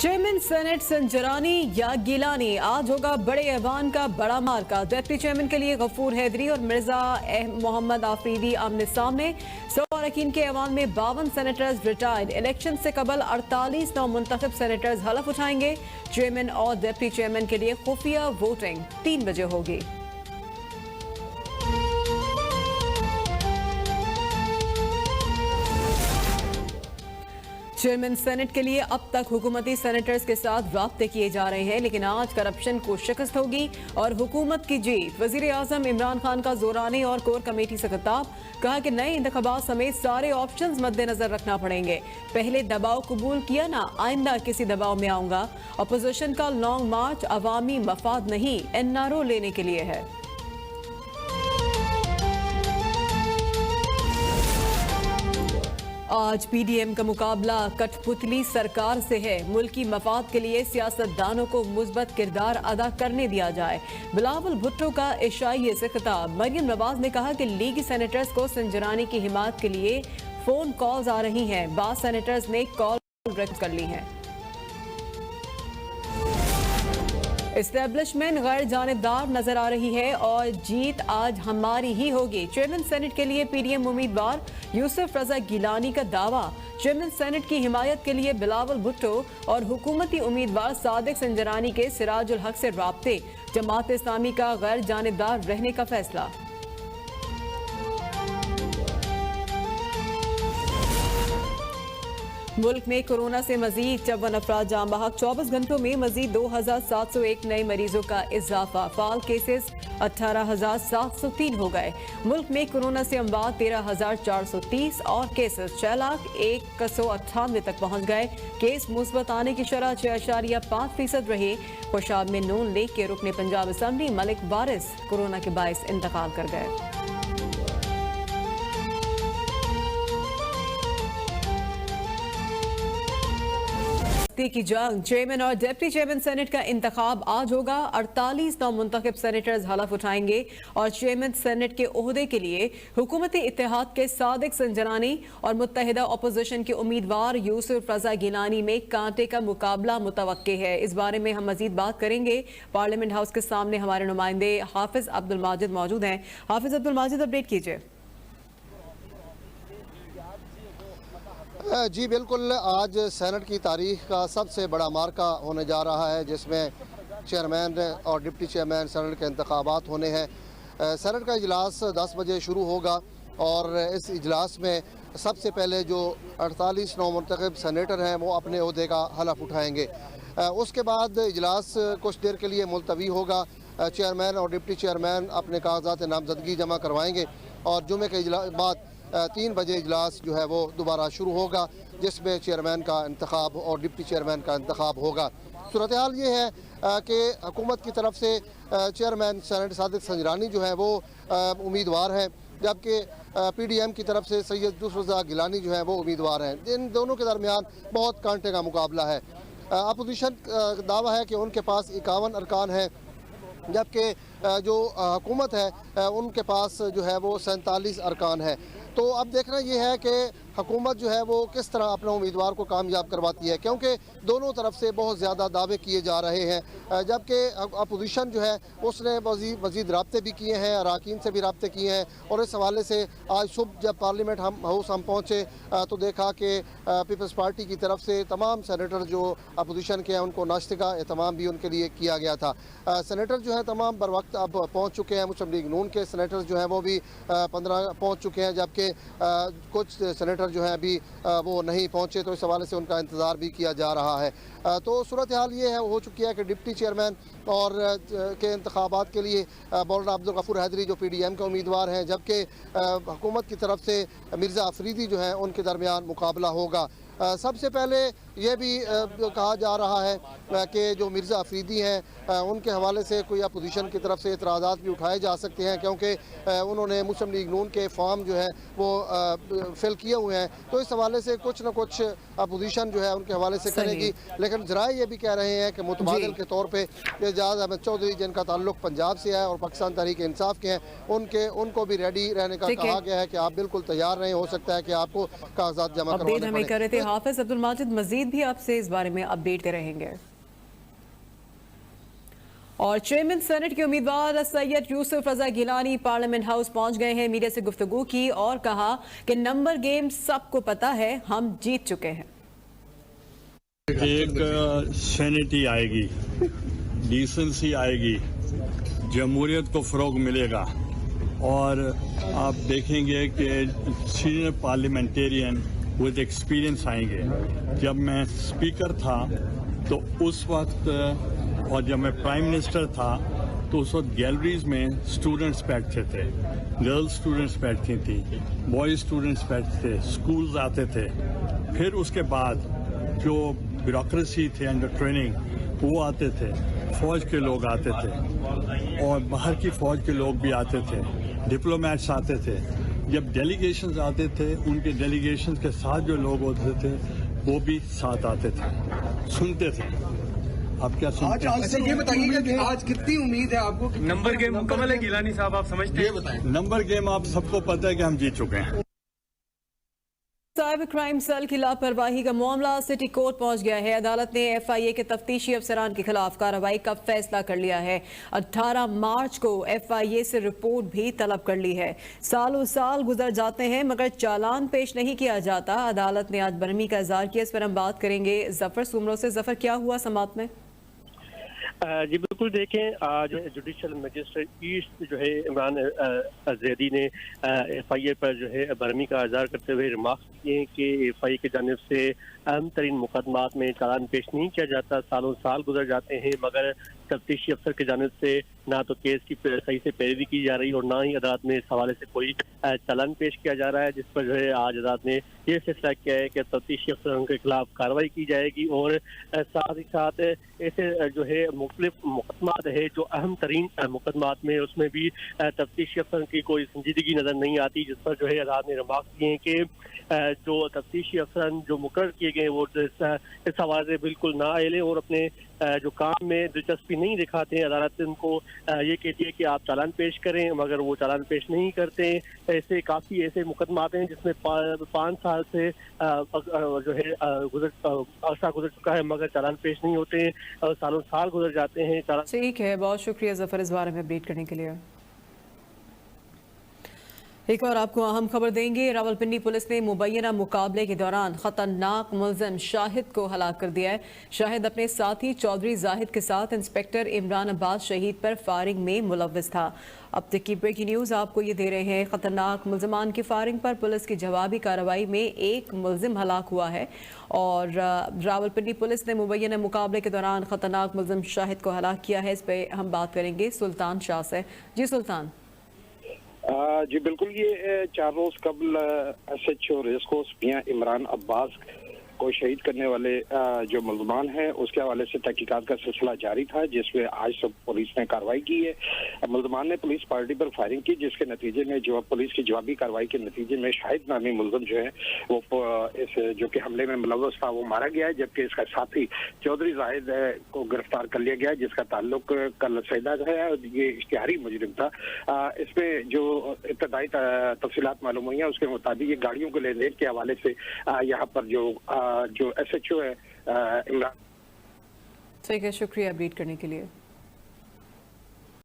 Chairman senate Sanjrani या गिलानी, आज होगा बड़े ऐवान का बड़ा मार्का। डिप्टी चेयरमैन के लिए गफूर हैदरी और मिर्जा मोहम्मद आफरीदी आमने सामने। 100 अरकान के ऐवान में 52 सेनेटर्स रिटायर्ड। इलेक्शन से कबल 48 नौ मुंतखब सेनेटर्स हलफ उठाएंगे। चेयरमैन और डिप्टी चेयरमैन के लिए खुफिया वोटिंग 3 बजे होगी। चेयरमैन सेनेट के लिए अब तक हुकूमती सेनेटर्स के साथ राब्ते किए जा रहे हैं, लेकिन आज करप्शन को शिकस्त होगी और हुकूमत की जीत। वजीर आजम इमरान खान का जोरानी और कोर कमेटी से खिताब, कहा कि नए इंतखाबात समेत सारे ऑप्शंस मद्देनजर रखना पड़ेंगे। पहले दबाव कबूल किया ना, आइंदा किसी दबाव में आऊंगा। अपोजिशन का लॉन्ग मार्च अवामी मफाद नहीं, एनआरओ लेने के लिए है। आज पीडीएम का मुकाबला कठपुतली सरकार से है। मुल्की मफाद के लिए सियासतदानों को मुस्बत किरदार अदा करने दिया जाए। बिलावल भुट्टो का एशियाई से खिताब। मरियम नवाज ने कहा कि लीगी सेनेटर्स को संजरानी की हिमायत के लिए फोन कॉल्स आ रही हैं। बास सेनेटर्स ने कॉल रिजेक्ट कर ली हैं। एस्टेब्लिशमेंट गैर जानिबदार नजर आ रही है और जीत आज हमारी ही होगी। चेयरमैन सेनेट के लिए पीडीएम उम्मीदवार यूसुफ रजा गिलानी का दावा। चेयरमैन सेनेट की हिमायत के लिए बिलावल भुट्टो और हुकूमती उम्मीदवार सादिक संजरानी के सिराजुल हक से राब्ते। जमात इस्लामी का गैर जानिबदार रहने का फैसला। मुल्क में कोरोना से मजीद 54 अफराद जाम बहक। 24 घंटों में मजीद 2701 नए मरीजों का इजाफा। फाल केसेस 18,703 हो गए। मुल्क में कोरोना से अमवात 13,430 और केसेस 6,01,198 तक पहुंच गए। केस मुस्बत आने की शरह 6.5% रही। खुशाब में नून लीग के रुकने पंजाब असम्बली मलिक वारिस कोरोना के बायस इंतकाल कर गए। की जंग, चेयरमैन और डिप्टी चेयरमैन सेनेट का इंतखाब आज होगा। 48 नौ मुंतखब सेनेटर्स हलफ उठाएंगे और चेयरमैन सेनेट के ओहदे के लिए हुकूमती इत्तेहाद के सादिक संजरानी और मुत्तहिदा अपोजिशन के उम्मीदवार यूसुफ रजा गिलानी में कांटे का मुकाबला मुतवक्के है। इस बारे में हम मजीद बात करेंगे। पार्लियामेंट हाउस के सामने हमारे नुमाइंदे हाफिज अब्दुल माजिद मौजूद हैं। हाफिज अब्दुल माजिद, अपडेट कीजिए। जी बिल्कुल, आज सेनेट की तारीख का सबसे बड़ा मार्का होने जा रहा है, जिसमें चेयरमैन और डिप्टी चेयरमैन सेनेट के इंतखाबात होने हैं। सेनेट का इजलास 10 बजे शुरू होगा और इस इजलास में सबसे पहले जो 48 नौ मुंतखब सेनेटर हैं वो अपने ओहदे का हलफ उठाएंगे। उसके बाद इजलास कुछ देर के लिए मुलतवी होगा। चेयरमैन और डिप्टी चेयरमैन अपने कागजात नामजदगी जमा करवाएंगे और जुमे के बाद 3 बजे इजलास जो है वो दोबारा शुरू होगा, जिसमें चेयरमैन का इंतखाब और डिप्टी चेयरमैन का इंतखाब होगा। सूरत हाल ये है कि हुकूमत की तरफ से चेयरमैन सेनेट सादिक संजरानी जो है वो उम्मीदवार हैं, जबकि पीडीएम की तरफ से सैयद यूसुफ रजा गिलानी जो है वो उम्मीदवार हैं। इन दोनों के दरमियान बहुत कांटे का मुकाबला है। अपोजिशन का दावा है कि उनके पास 51 अरकान हैं, जबकि जो हुकूमत है उनके पास जो है वो 47 अरकान है। तो अब देखना ये है कि हुकूमत जो है वो किस तरह अपने उम्मीदवार को कामयाब करवाती है, क्योंकि दोनों तरफ से बहुत ज़्यादा दावे किए जा रहे हैं। जबकि अपोजिशन जो है उसने मज़ीद राब्ते भी किए हैं, अरकान से भी राब्ते किए हैं। और इस हवाले से आज सुबह जब पार्लियामेंट हाउस हम पहुँचे तो देखा कि पीपल्स पार्टी की तरफ से तमाम सेनेटर जो अपोजिशन के हैं उनको नाश्ते का एहतमाम भी उनके लिए किया गया था। सेनेटर जो है तमाम बर वक्त अब पहुँच चुके हैं। मुस्लिम लीग नून के सेनेटर जो हैं वो भी 15 पहुँच चुके हैं, जबकि कुछ सेनेटर जो है अभी वो नहीं पहुंचे, तो इस हवाले से उनका इंतज़ार भी किया जा रहा है। तो सूरत हाल ये है हो चुकी है कि डिप्टी चेयरमैन और के इंतखाबात के लिए मौलाना अब्दुल गफूर हैदरी जो पीडीएम के उम्मीदवार हैं, जबकि हुकूमत की तरफ से मिर्ज़ा आफरीदी जो हैं उनके दरमियान मुकाबला होगा। सबसे पहले ये भी कहा जा रहा है कि जो मिर्ज़ा आफरीदी हैं उनके हवाले से कोई अपोजिशन की तरफ से एतराज़ात भी उठाए जा सकते हैं, क्योंकि उन्होंने मुस्लिम लीग नून के फॉर्म जो है वो फिल किए हुए हैं। तो इस हवाले से कुछ न कुछ अपोजिशन जो है उनके हवाले से करेगी। लेकिन ज़राए ये भी कह रहे हैं कि मुतबादिल के तौर पर एजाज़ अहमद चौधरी, जिनका ताल्लुक पंजाब से है और पाकिस्तान तहरीक इंसाफ के हैं, उनको भी रेडी रहने का कहा गया है कि आप बिल्कुल तैयार रहें। हो सकता है कि आपको कागजात जमा करवाने पड़े। हाफिज अब्दुल माजिद, मजीद मजीद भी आपसे इस बारे में अपडेट देते रहेंगे। और चेयरमैन सेनेट के उम्मीदवार सैयद यूसुफ रजा गिलानी पार्लियामेंट हाउस पहुंच गए हैं। मीडिया से गुफ्तगू की और कहा कि नंबर गेम सबको पता है, हम जीत चुके हैं। एक सैनिटी आएगी, डिसेंसी आएगी, जमहूरियत को फ़रोग मिलेगा और आप देखेंगे कि सीनियर पार्लियामेंटेरियन विद एक्सपीरियंस आएंगे। जब मैं स्पीकर था तो उस वक्त और जब मैं प्राइम मिनिस्टर था तो उस वक्त गैलरीज में स्टूडेंट्स बैठते थे, गर्ल्स स्टूडेंट्स बैठती थी, बॉयज स्टूडेंट्स बैठते थे, स्कूल्स आते थे। फिर उसके बाद जो ब्यूरोक्रेसी थे अंडर ट्रेनिंग वो आते थे, फौज के लोग आते थे और बाहर की फौज के लोग भी आते थे, डिप्लोमेट्स आते थे। जब डेलीगेशंस आते थे उनके डेलीगेशंस के साथ जो लोग होते थे वो भी साथ आते थे, सुनते थे। आप क्या सुनते हैं? आज ये बताइए कि आज कितनी उम्मीद है आपको? नंबर गेम मुकम्मल है गिलानी साहब, आप समझते हैं? ये बताएं। नंबर गेम आप सबको पता है कि हम जीत चुके हैं। साइबर क्राइम सेल की लापरवाही का मामला सिटी कोर्ट पहुंच गया है। अदालत ने FIA के तफ्तीशी अफसरान के खिलाफ कार्रवाई का फैसला कर लिया है। 18 मार्च को FIA से रिपोर्ट भी तलब कर ली है। सालों साल गुजर जाते हैं मगर चालान पेश नहीं किया जाता। अदालत ने आज बरहमी का इज़हार किया। इस पर हम बात करेंगे जफर सुमरो से। जफर, क्या हुआ समात में? जी बिल्कुल, देखें आज जुडिशल मजिस्ट्रेट ईस्ट जो है इमरान जैदी ने FIA पर जो है बरहमी का इज़हार करते हुए रिमार्क्स किए कि FIA की जानिब से अहम तरीन मुकदमात में चालान पेश नहीं किया जाता। सालों साल गुजर जाते हैं मगर तफ्तीशी अफसर की जानिब से ना तो केस की सही से पैरवी की जा रही और ना ही अदालत में इस हवाले से कोई चालान पेश किया जा रहा है, जिस पर जो है आज अदालत ने यह फैसला किया है कि तफ्तीशी अफसरों के खिलाफ कार्रवाई की जाएगी और साथ ही साथ ऐसे जो है मुख्तलिफ मुकदमात है जो अहम तरीन मुकदमात में उसमें भी तफ्तीशी अफसर की कोई संजीदगी नजर नहीं आती, जिस पर जो है अदालत ने रिमार्क्स किए हैं कि जो तफ्तीशी अफसर जो मुकर्रर किए गए वो इस हवाले से बिल्कुल नाअहल और अपने जो काम में दिलचस्पी नहीं दिखाते हैं। अदालत उनको ये कहती है कि आप चालान पेश करें मगर वो चालान पेश नहीं करते। ऐसे काफ़ी ऐसे मुकदमात हैं जिसमें 5 साल से जो है अरसा गुजर चुका है मगर चालान पेश नहीं होते, सालों साल गुजर जाते हैं। ठीक है, बहुत शुक्रिया जफर इस बारे में अपडेट करने के लिए। एक और आपको अहम खबर देंगे। रावलपिंडी पुलिस ने मुबैना मुकाबले के दौरान खतरनाक मुलजिम शाहिद को हलाक कर दिया है। शाहिद अपने साथी चौधरी जाहिद के साथ इंस्पेक्टर इमरान अब्बास शहीद पर फायरिंग में मुलव्विस था। अब तक की ब्रेकिंग न्यूज़ आपको ये दे रहे हैं। खतरनाक मुलजमान की फायरिंग पर पुलिस की जवाबी कार्रवाई में एक मुलजिम हलाक हुआ है और रावलपिंडी पुलिस ने मुबैना मुकाबले के दौरान खतरनाक मुलजिम शाहिद को हलाक किया है। इस पर हम बात करेंगे सुल्तान शाह से। जी सुल्तान। जी बिल्कुल, ये 4 रोज कबल SHO रेसकोर्स मियां इमरान अब्बास को शहीद करने वाले जो मुलजमान हैं उसके हवाले से तहकीकात का सिलसिला जारी था, जिसमें आज सब पुलिस ने कार्रवाई की है। मुलजमान ने पुलिस पार्टी पर फायरिंग की जिसके नतीजे में जो पुलिस की जवाबी कार्रवाई के नतीजे में शाहिद नामी मुलजम जो है वो इस जो कि हमले में मुलव्वस था वो मारा गया है, जबकि इसका साथी चौधरी जाहिद को गिरफ्तार कर लिया गया है जिसका ताल्लुक कल सैदा है और ये इश्तिहारी मुजरिम था। इसमें जो इब्तदाई तफसीलात मालूम हुई है उसके मुताबिक ये गाड़ियों के लेन देन के हवाले से यहाँ पर जो SHO है इमरान। ठीक है, शुक्रिया अपडेट करने के लिए।